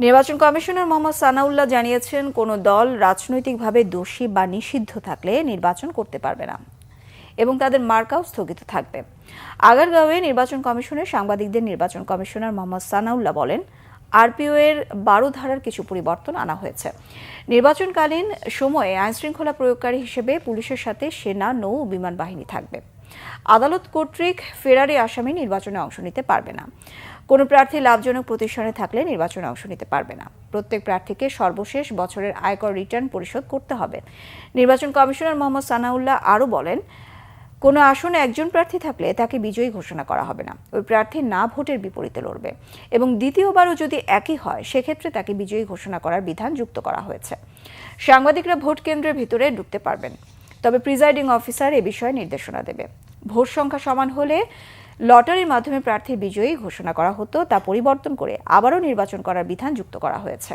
নির্বাচন কমিশনার মোহাম্মদ সানাউল্লাহ জানিয়েছেন, কোনো দল রাজনৈতিকভাবে দোষী বা নিষিদ্ধ থাকলে নির্বাচন করতে পারবে না এবং তাদের মার্কাও স্থগিত থাকবে। আগারগাঁওয়ে নির্বাচন কমিশনের সাংবাদিকদের নির্বাচন কমিশনার মোহাম্মদ সানাউল্লাহ বলেন, আরপিও এর 12 ধারার কিছু পরিবর্তন আনা হয়েছে। নির্বাচনকালীন সময়ে আইনশৃঙ্খলা প্রয়োগকারী হিসেবে পুলিশের সাথে সেনা, নৌ ও বিমান বাহিনী থাকবে। আদালত কর্তৃক ফেরারি আসামি নির্বাচনে অংশ নিতে পারবে না। কোনো প্রার্থী লাভজনক প্রতিষ্ঠানে থাকলে নির্বাচনে অংশ নিতে পারবে না। প্রত্যেক প্রার্থীকে সর্বশেষ বছরের আয়কর রিটার্ন পরিশোধ করতে হবে। নির্বাচন কমিশনার মোহাম্মদ সানাউল্লাহ আরও বলেন, কোনো আসনে একজন প্রার্থী থাকলে তাকে বিজয়ী ঘোষণা করা হবে না। ওই প্রার্থী না ভোটের বিপরীতে লড়বে এবং দ্বিতীয়বারও যদি একই হয় সেক্ষেত্রে তাকে বিজয়ী ঘোষণা করার বিধান যুক্ত করা হয়েছে। সাংবাদিকরা ভোট কেন্দ্রের ভিতরে ঢুকতে পারবেন, তবে প্রিজাইডিং অফিসার এ বিষয়ে নির্দেশনা দেবে। ভোট সংখ্যা সমান হলে লটারির মাধ্যমে প্রার্থী বিজয়ী ঘোষণা করা হতো, তা পরিবর্তন করে আবারও নির্বাচন করার বিধান যুক্ত করা হয়েছে।